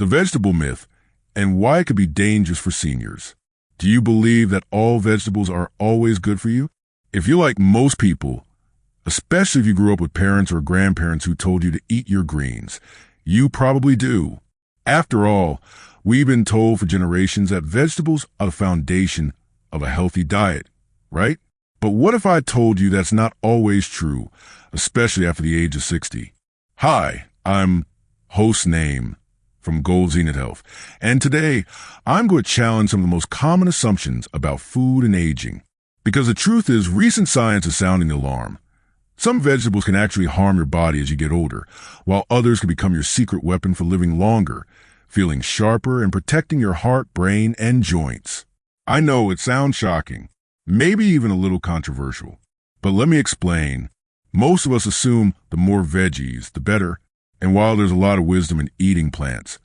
the vegetable myth, and why it could be dangerous for seniors. Do you believe that all vegetables are always good for you? If you're like most people, especially if you grew up with parents or grandparents who told you to eat your greens, you probably do. After all, we've been told for generations that vegetables are the foundation of a healthy diet, right? But what if I told you that's not always true, especially after the age of 60? Hi, I'm host name from Gold Zenith Health, and today I'm going to challenge some of the most common assumptions about food and aging. Because the truth is, recent science is sounding the alarm. Some vegetables can actually harm your body as you get older, while others can become your secret weapon for living longer, feeling sharper, and protecting your heart, brain, and joints. I know it sounds shocking, maybe even a little controversial, but let me explain. Most of us assume the more veggies, the better, and while there's a lot of wisdom in eating plants,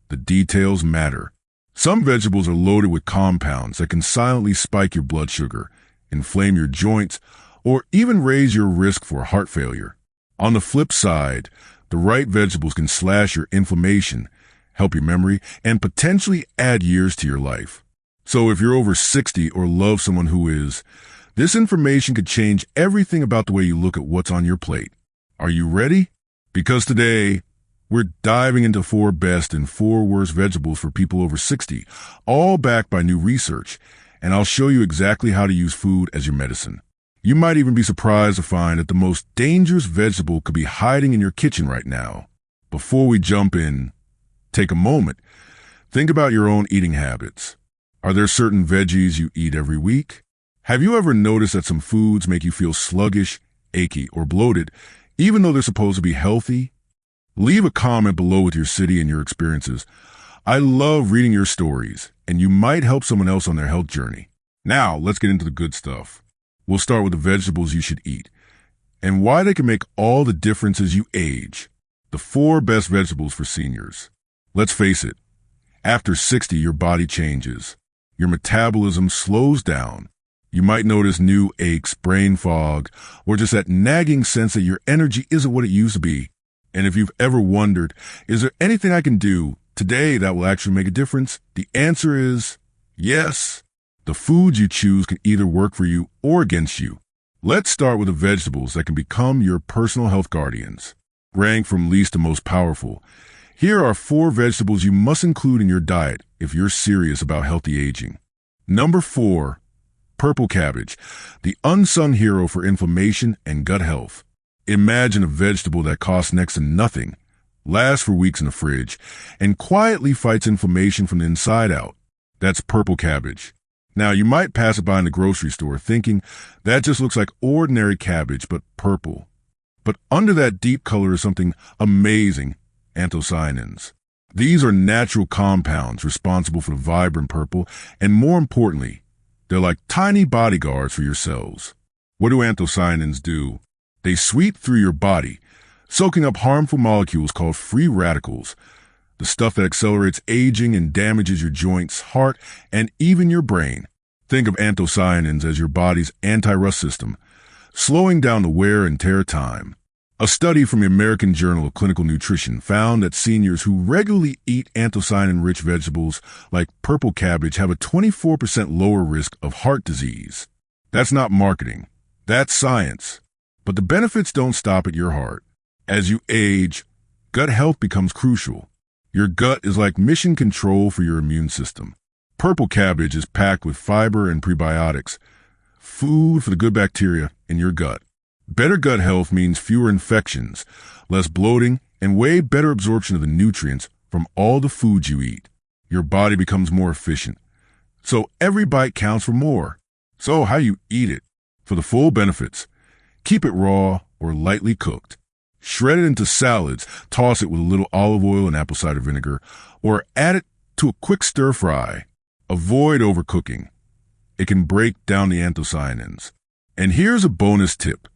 the details matter. Some vegetables are loaded with compounds that can silently spike your blood sugar, inflame your joints, or even raise your risk for heart failure. On the flip side, the right vegetables can slash your inflammation, help your memory, and potentially add years to your life. So if you're over 60 or love someone who is, this information could change everything about the way you look at what's on your plate. Are you ready? Because today, we're diving into 4 best and 4 worst vegetables for people over 60, all backed by new research, and I'll show you exactly how to use food as your medicine. You might even be surprised to find that the most dangerous vegetable could be hiding in your kitchen right now. Before we jump in, take a moment. Think about your own eating habits. Are there certain veggies you eat every week? Have you ever noticed that some foods make you feel sluggish, achy, or bloated, even though they're supposed to be healthy? Leave a comment below with your city and your experiences. I love reading your stories, and you might help someone else on their health journey. Now, let's get into the good stuff. We'll start with the vegetables you should eat, and why they can make all the difference as you age. The 4 best vegetables for seniors. Let's face it, after 60, your body changes. Your metabolism slows down. You might notice new aches, brain fog, or just that nagging sense that your energy isn't what it used to be. And if you've ever wondered, is there anything I can do today that will actually make a difference? The answer is yes. The foods you choose can either work for you or against you. Let's start with the vegetables that can become your personal health guardians. Rank from least to most powerful. Here are 4 vegetables you must include in your diet if you're serious about healthy aging. Number 4, purple cabbage, the unsung hero for inflammation and gut health. Imagine a vegetable that costs next to nothing, lasts for weeks in the fridge, and quietly fights inflammation from the inside out. That's purple cabbage. Now, you might pass it by in the grocery store thinking that just looks like ordinary cabbage, but purple. But under that deep color is something amazing, anthocyanins. These are natural compounds responsible for the vibrant purple, and more importantly, they're like tiny bodyguards for your cells. What do anthocyanins do? They sweep through your body, soaking up harmful molecules called free radicals, the stuff that accelerates aging and damages your joints, heart, and even your brain. Think of anthocyanins as your body's anti-rust system, slowing down the wear and tear time. A study from the American Journal of Clinical Nutrition found that seniors who regularly eat anthocyanin-rich vegetables like purple cabbage have a 24% lower risk of heart disease. That's not marketing. That's science. But the benefits don't stop at your heart. As you age, gut health becomes crucial. Your gut is like mission control for your immune system. Purple cabbage is packed with fiber and prebiotics, food for the good bacteria in your gut. Better gut health means fewer infections, less bloating, and way better absorption of the nutrients from all the foods you eat. Your body becomes more efficient. So every bite counts for more. So how you eat it? For the full benefits, keep it raw or lightly cooked. Shred it into salads, toss it with a little olive oil and apple cider vinegar, or add it to a quick stir fry. Avoid overcooking. It can break down the anthocyanins. And here's a bonus tip.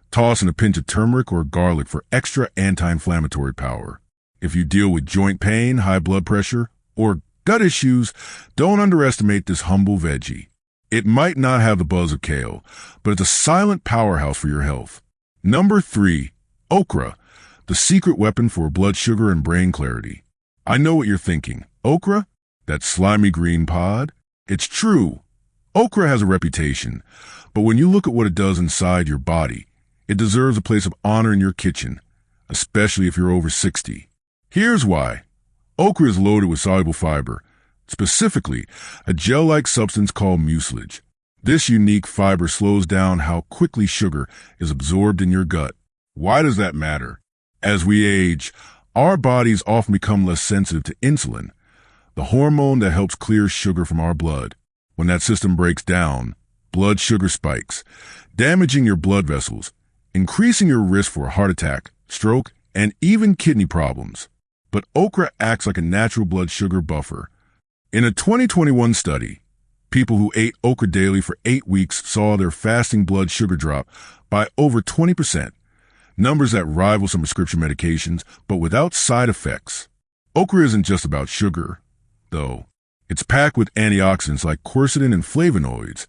Toss in a pinch of turmeric or garlic for extra anti-inflammatory power. If you deal with joint pain, high blood pressure, or gut issues, don't underestimate this humble veggie. It might not have the buzz of kale, but it's a silent powerhouse for your health. Number 3, okra, the secret weapon for blood sugar and brain clarity. I know what you're thinking. Okra? That slimy green pod? It's true. Okra has a reputation, but when you look at what it does inside your body, it deserves a place of honor in your kitchen, especially if you're over 60. Here's why. Okra is loaded with soluble fiber, specifically a gel-like substance called mucilage. This unique fiber slows down how quickly sugar is absorbed in your gut. Why does that matter? As we age, our bodies often become less sensitive to insulin, the hormone that helps clear sugar from our blood. When that system breaks down, blood sugar spikes, damaging your blood vessels, increasing your risk for a heart attack, stroke, and even kidney problems. But okra acts like a natural blood sugar buffer. In a 2021 study, people who ate okra daily for 8 weeks saw their fasting blood sugar drop by over 20%, numbers that rival some prescription medications, but without side effects. Okra isn't just about sugar, though. It's packed with antioxidants like quercetin and flavonoids,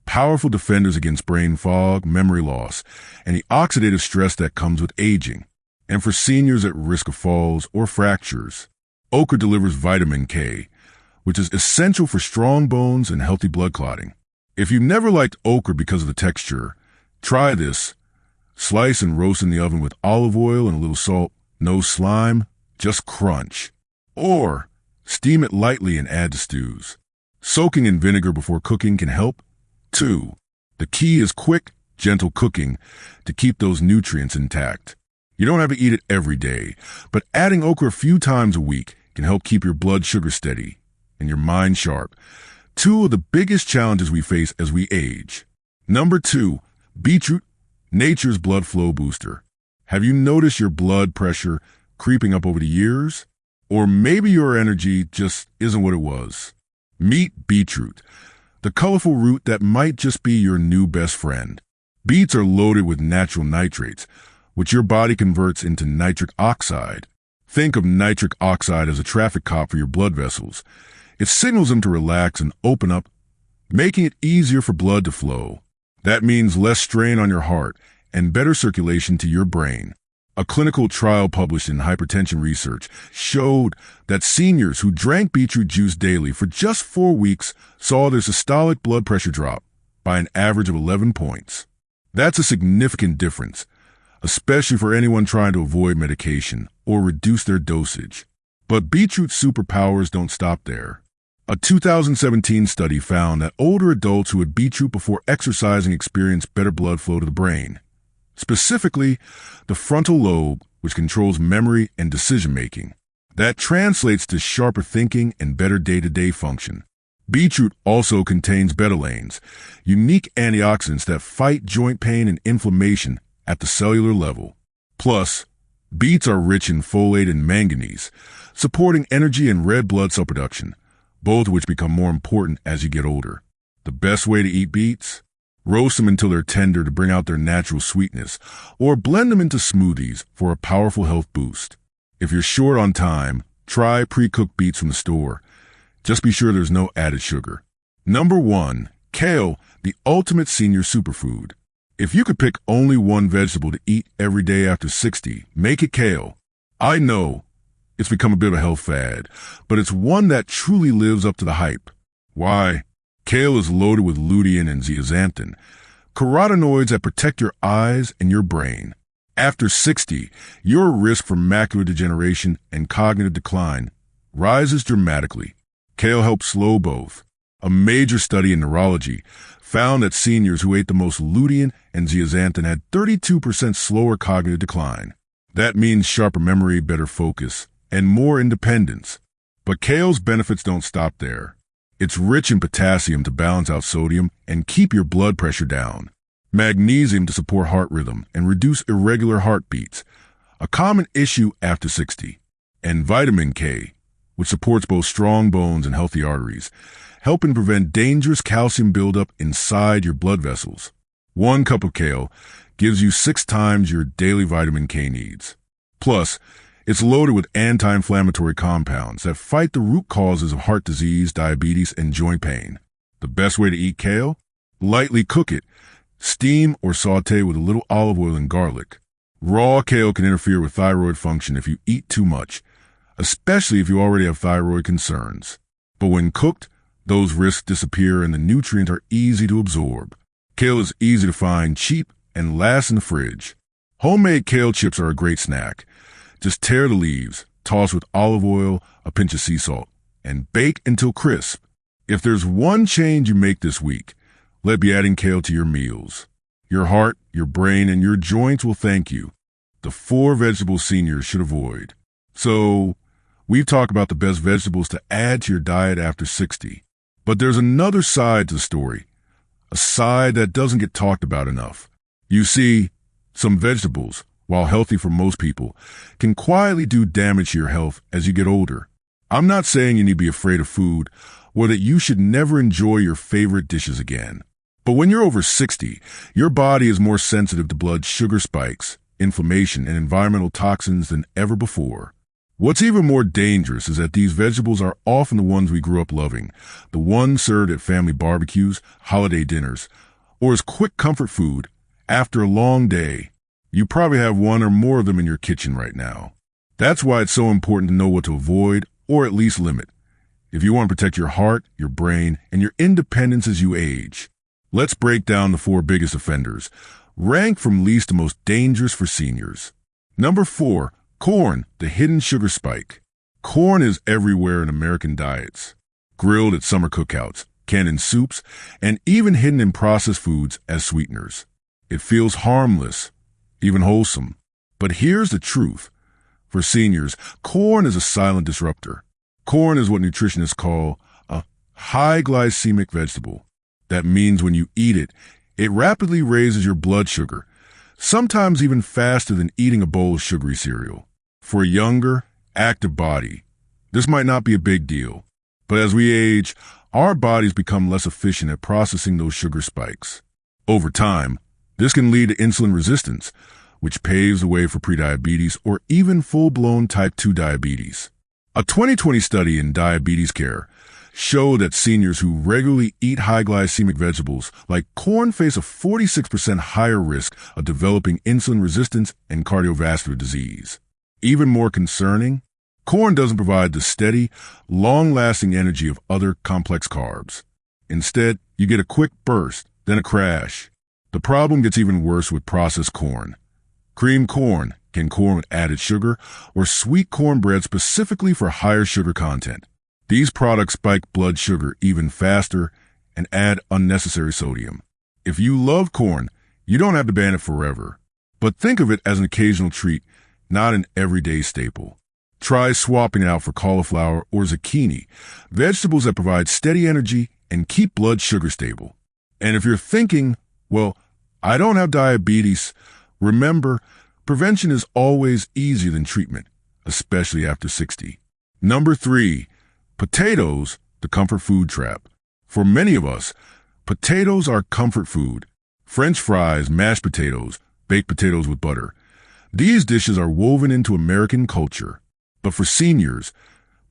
powerful defenders against brain fog, memory loss, and the oxidative stress that comes with aging. And for seniors at risk of falls or fractures, okra delivers vitamin K, which is essential for strong bones and healthy blood clotting. If you never liked okra because of the texture, try this. Slice and roast in the oven with olive oil and a little salt. No slime, just crunch. Or steam it lightly and add to stews. Soaking in vinegar before cooking can help, too. The key is quick, gentle cooking to keep those nutrients intact. You don't have to eat it every day, but adding okra a few times a week can help keep your blood sugar steady and your mind sharp. Two of the biggest challenges we face as we age. Number 2, beetroot, nature's blood flow booster. Have you noticed your blood pressure creeping up over the years? Or maybe your energy just isn't what it was. Meet beetroot, the colorful root that might just be your new best friend. Beets are loaded with natural nitrates, which your body converts into nitric oxide. Think of nitric oxide as a traffic cop for your blood vessels. It signals them to relax and open up, making it easier for blood to flow. That means less strain on your heart and better circulation to your brain. A clinical trial published in Hypertension Research showed that seniors who drank beetroot juice daily for just 4 weeks saw their systolic blood pressure drop by an average of 11 points. That's a significant difference, especially for anyone trying to avoid medication or reduce their dosage. But beetroot's superpowers don't stop there. A 2017 study found that older adults who had beetroot before exercising experienced better blood flow to the brain. Specifically, the frontal lobe, which controls memory and decision-making. That translates to sharper thinking and better day-to-day function. Beetroot also contains betalains, unique antioxidants that fight joint pain and inflammation at the cellular level. Plus, beets are rich in folate and manganese, supporting energy and red blood cell production, both of which become more important as you get older. The best way to eat beets? Roast them until they're tender to bring out their natural sweetness, or blend them into smoothies for a powerful health boost. If you're short on time, try pre-cooked beets from the store. Just be sure there's no added sugar. Number 1, kale, the ultimate senior superfood. If you could pick only one vegetable to eat every day after 60, make it kale. I know it's become a bit of a health fad, but it's one that truly lives up to the hype. Why? Kale is loaded with lutein and zeaxanthin, carotenoids that protect your eyes and your brain. After 60, your risk for macular degeneration and cognitive decline rises dramatically. Kale helps slow both. A major study in neurology found that seniors who ate the most lutein and zeaxanthin had 32% slower cognitive decline. That means sharper memory, better focus, and more independence. But kale's benefits don't stop there. It's rich in potassium to balance out sodium and keep your blood pressure down, magnesium to support heart rhythm and reduce irregular heartbeats, a common issue after 60, and vitamin K, which supports both strong bones and healthy arteries, helping prevent dangerous calcium buildup inside your blood vessels. 1 cup of kale gives you 6 times your daily vitamin K needs. Plus, it's loaded with anti-inflammatory compounds that fight the root causes of heart disease, diabetes, and joint pain. The best way to eat kale? Lightly cook it. Steam or saute with a little olive oil and garlic. Raw kale can interfere with thyroid function if you eat too much, especially if you already have thyroid concerns. But when cooked, those risks disappear and the nutrients are easy to absorb. Kale is easy to find, cheap, and lasts in the fridge. Homemade kale chips are a great snack. Just tear the leaves, toss with olive oil, a pinch of sea salt, and bake until crisp. If there's one change you make this week, let it be adding kale to your meals. Your heart, your brain, and your joints will thank you. The 4 vegetables seniors should avoid. So, we've talked about the best vegetables to add to your diet after 60. But there's another side to the story, a side that doesn't get talked about enough. You see, some vegetables, while healthy for most people, can quietly do damage to your health as you get older. I'm not saying you need to be afraid of food or that you should never enjoy your favorite dishes again. But when you're over 60, your body is more sensitive to blood sugar spikes, inflammation, and environmental toxins than ever before. What's even more dangerous is that these vegetables are often the ones we grew up loving, the ones served at family barbecues, holiday dinners, or as quick comfort food. After a long day, you probably have one or more of them in your kitchen right now. That's why it's so important to know what to avoid or at least limit, if you want to protect your heart, your brain, and your independence as you age. Let's break down the 4 biggest offenders, ranked from least to most dangerous for seniors. Number 4, corn, the hidden sugar spike. Corn is everywhere in American diets, grilled at summer cookouts, canned in soups, and even hidden in processed foods as sweeteners. It feels harmless, even wholesome. But here's the truth. For seniors, corn is a silent disruptor. Corn is what nutritionists call a high glycemic vegetable. That means when you eat it, it rapidly raises your blood sugar, sometimes even faster than eating a bowl of sugary cereal. For a younger, active body, this might not be a big deal. But as we age, our bodies become less efficient at processing those sugar spikes. Over time, this can lead to insulin resistance, which paves the way for prediabetes or even full-blown type 2 diabetes. A 2020 study in diabetes care showed that seniors who regularly eat high glycemic vegetables like corn face a 46% higher risk of developing insulin resistance and cardiovascular disease. Even more concerning, corn doesn't provide the steady, long-lasting energy of other complex carbs. Instead, you get a quick burst, then a crash. The problem gets even worse with processed corn. Creamed corn, canned corn with added sugar, or sweet cornbread specifically for higher sugar content. These products spike blood sugar even faster and add unnecessary sodium. If you love corn, you don't have to ban it forever. But think of it as an occasional treat, not an everyday staple. Try swapping it out for cauliflower or zucchini, vegetables that provide steady energy and keep blood sugar stable. And if you're thinking, well, I don't have diabetes, remember, prevention is always easier than treatment, especially after 60. Number 3, potatoes, the comfort food trap. For many of us, potatoes are comfort food. French fries, mashed potatoes, baked potatoes with butter. These dishes are woven into American culture. But for seniors,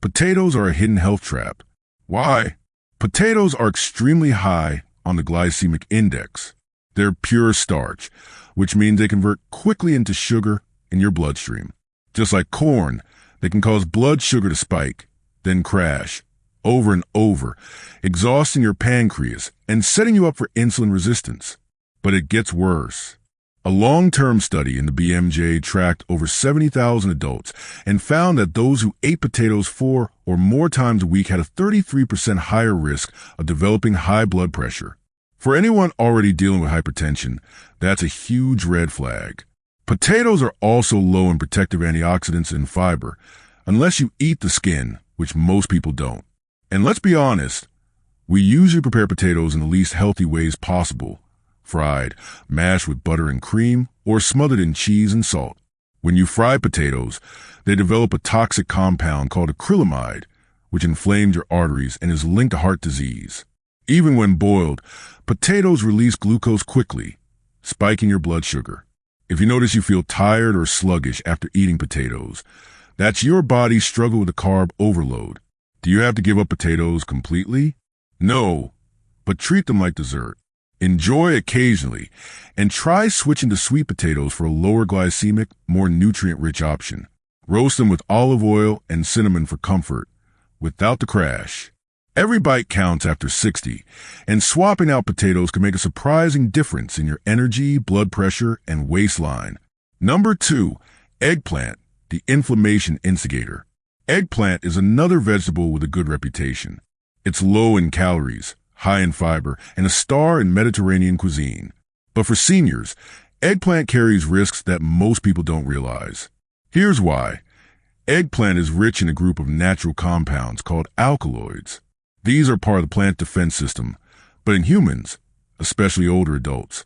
potatoes are a hidden health trap. Why? Potatoes are extremely high on the glycemic index. They're pure starch, which means they convert quickly into sugar in your bloodstream. Just like corn, they can cause blood sugar to spike, then crash, over and over, exhausting your pancreas and setting you up for insulin resistance. But it gets worse. A long-term study in the BMJ tracked over 70,000 adults and found that those who ate potatoes 4 or more times a week had a 33% higher risk of developing high blood pressure. For anyone already dealing with hypertension, that's a huge red flag. Potatoes are also low in protective antioxidants and fiber, unless you eat the skin, which most people don't. And let's be honest, we usually prepare potatoes in the least healthy ways possible: fried, mashed with butter and cream, or smothered in cheese and salt. When you fry potatoes, they develop a toxic compound called acrylamide, which inflames your arteries and is linked to heart disease. Even when boiled, potatoes release glucose quickly, spiking your blood sugar. If you notice you feel tired or sluggish after eating potatoes, that's your body's struggle with a carb overload. Do you have to give up potatoes completely? No, but treat them like dessert. Enjoy occasionally, and try switching to sweet potatoes for a lower glycemic, more nutrient-rich option. Roast them with olive oil and cinnamon for comfort, without the crash. Every bite counts after 60, and swapping out potatoes can make a surprising difference in your energy, blood pressure, and waistline. Number 2, eggplant, the inflammation instigator. Eggplant is another vegetable with a good reputation. It's low in calories, high in fiber, and a star in Mediterranean cuisine. But for seniors, eggplant carries risks that most people don't realize. Here's why. Eggplant is rich in a group of natural compounds called alkaloids. These are part of the plant defense system, but in humans, especially older adults,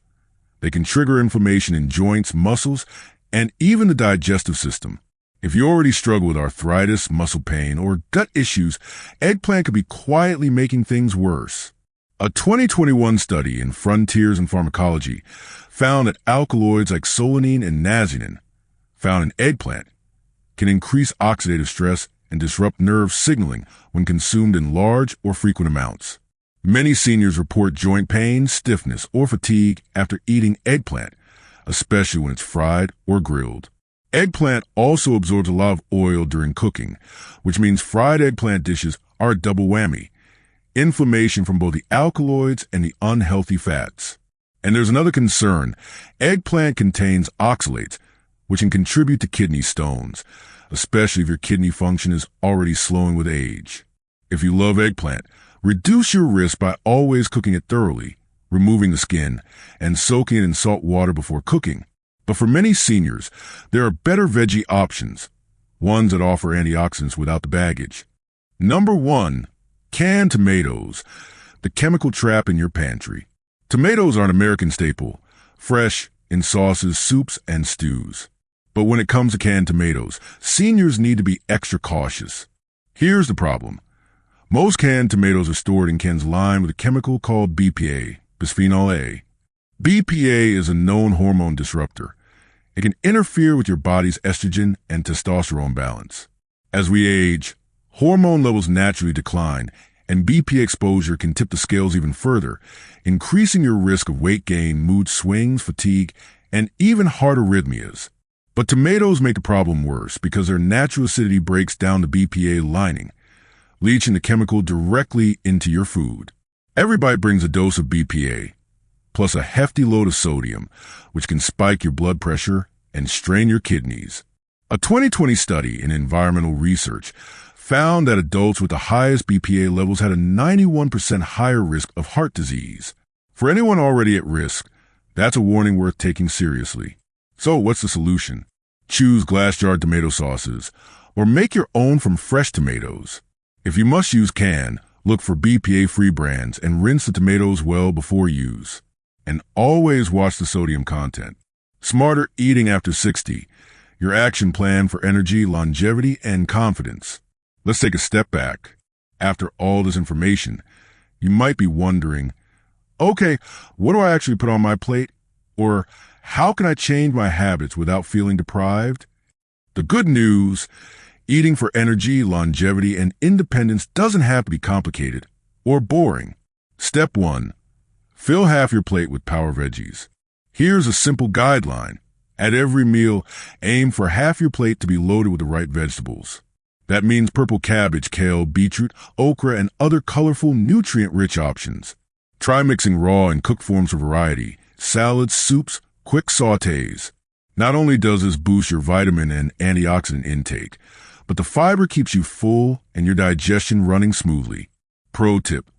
they can trigger inflammation in joints, muscles, and even the digestive system. If you already struggle with arthritis, muscle pain, or gut issues, eggplant could be quietly making things worse. A 2021 study in Frontiers in Pharmacology found that alkaloids like solanine and nazenin, found in eggplant, can increase oxidative stress and disrupt nerve signaling when consumed in large or frequent amounts. Many seniors report joint pain, stiffness, or fatigue after eating eggplant, especially when it's fried or grilled. Eggplant also absorbs a lot of oil during cooking, which means fried eggplant dishes are a double whammy. Inflammation from both the alkaloids and the unhealthy fats. And there's another concern. Eggplant contains oxalates, which can contribute to kidney stones, especially if your kidney function is already slowing with age. If you love eggplant, reduce your risk by always cooking it thoroughly, removing the skin, and soaking it in salt water before cooking. But for many seniors, there are better veggie options, ones that offer antioxidants without the baggage. Number 1, canned tomatoes, the chemical trap in your pantry. Tomatoes are an American staple, fresh, in sauces, soups, and stews. But when it comes to canned tomatoes, seniors need to be extra cautious. Here's the problem. Most canned tomatoes are stored in cans lined with a chemical called BPA, bisphenol A. BPA is a known hormone disruptor. It can interfere with your body's estrogen and testosterone balance. As we age, hormone levels naturally decline, and BPA exposure can tip the scales even further, increasing your risk of weight gain, mood swings, fatigue, and even heart arrhythmias. But tomatoes make the problem worse because their natural acidity breaks down the BPA lining, leaching the chemical directly into your food. Every bite brings a dose of BPA, plus a hefty load of sodium, which can spike your blood pressure and strain your kidneys. A 2020 study in environmental research found that adults with the highest BPA levels had a 91% higher risk of heart disease. For anyone already at risk, that's a warning worth taking seriously. So what's the solution? Choose glass-jarred tomato sauces, or make your own from fresh tomatoes. If you must use canned, look for BPA-free brands and rinse the tomatoes well before use. And always watch the sodium content. Smarter eating after 60, your action plan for energy, longevity, and confidence. Let's take a step back. After all this information, you might be wondering, okay, what do I actually put on my plate? Or how can I change my habits without feeling deprived? The good news, eating for energy, longevity, and independence doesn't have to be complicated or boring. Step 1. Fill half your plate with power veggies. Here's a simple guideline. At every meal, aim for half your plate to be loaded with the right vegetables. That means purple cabbage, kale, beetroot, okra, and other colorful, nutrient-rich options. Try mixing raw and cooked forms for variety, salads, soups, quick sautés. Not only does this boost your vitamin and antioxidant intake, but the fiber keeps you full and your digestion running smoothly. Pro tip: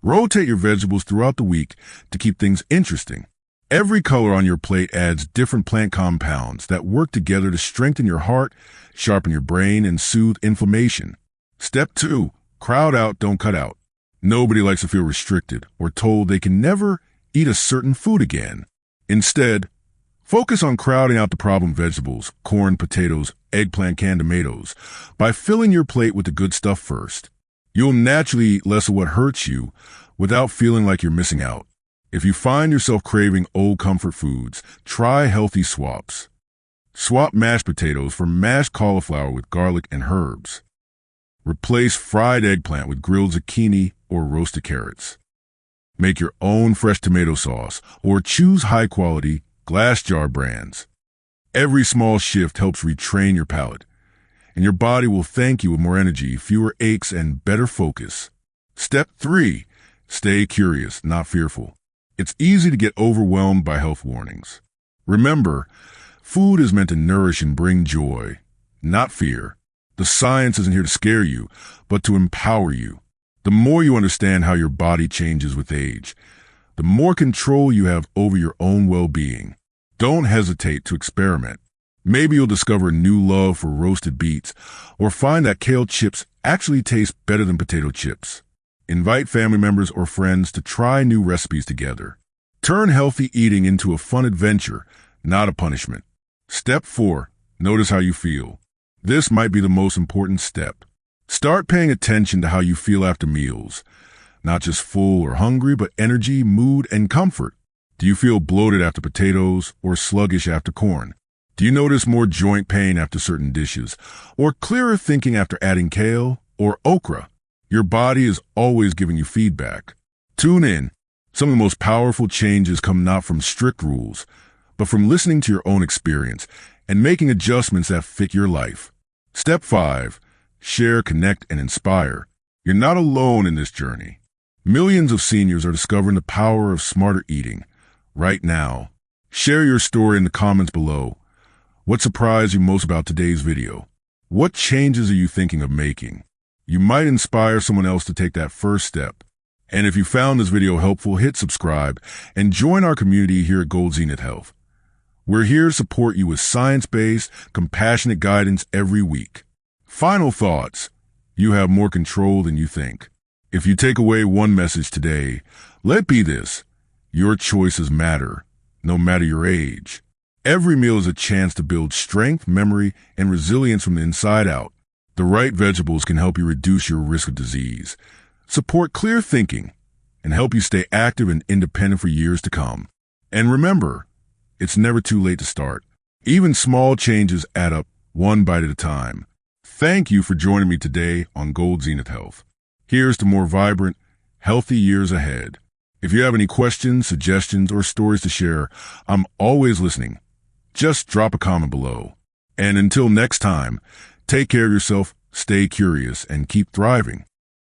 rotate your vegetables throughout the week to keep things interesting. Every color on your plate adds different plant compounds that work together to strengthen your heart, sharpen your brain, and soothe inflammation. Step 2. Crowd out, don't cut out. Nobody likes to feel restricted or told they can never eat a certain food again. Instead, focus on crowding out the problem vegetables, corn, potatoes, eggplant, canned tomatoes, by filling your plate with the good stuff first. You'll naturally eat less of what hurts you without feeling like you're missing out. If you find yourself craving old comfort foods, try healthy swaps. Swap mashed potatoes for mashed cauliflower with garlic and herbs. Replace fried eggplant with grilled zucchini or roasted carrots. Make your own fresh tomato sauce or choose high-quality glass jar brands. Every small shift helps retrain your palate, and your body will thank you with more energy, fewer aches, and better focus. Step 3. Stay curious, not fearful. It's easy to get overwhelmed by health warnings. Remember, food is meant to nourish and bring joy, not fear. The science isn't here to scare you, but to empower you. The more you understand how your body changes with age, the more control you have over your own well-being. Don't hesitate to experiment. Maybe you'll discover a new love for roasted beets, or find that kale chips actually taste better than potato chips. Invite family members or friends to try new recipes together. Turn healthy eating into a fun adventure, not a punishment. Step 4. Notice how you feel. This might be the most important step. Start paying attention to how you feel after meals. Not just full or hungry, but energy, mood, and comfort. Do you feel bloated after potatoes or sluggish after corn? Do you notice more joint pain after certain dishes, or clearer thinking after adding kale or okra? Your body is always giving you feedback. Tune in. Some of the most powerful changes come not from strict rules, but from listening to your own experience and making adjustments that fit your life. Step 5. Share, connect, and inspire. You're not alone in this journey. Millions of seniors are discovering the power of smarter eating right now. Share your story in the comments below. What surprised you most about today's video? What changes are you thinking of making? You might inspire someone else to take that first step. And if you found this video helpful, hit subscribe and join our community here at DoThis Health. We're here to support you with science-based, compassionate guidance every week. Final thoughts. You have more control than you think. If you take away one message today, let it be this: your choices matter, no matter your age. Every meal is a chance to build strength, memory, and resilience from the inside out. The right vegetables can help you reduce your risk of disease, support clear thinking, and help you stay active and independent for years to come. And remember, it's never too late to start. Even small changes add up, one bite at a time. Thank you for joining me today on DoThis Health. Here's to more vibrant, healthy years ahead. If you have any questions, suggestions, or stories to share, I'm always listening. Just drop a comment below. And until next time, take care of yourself, stay curious, and keep thriving.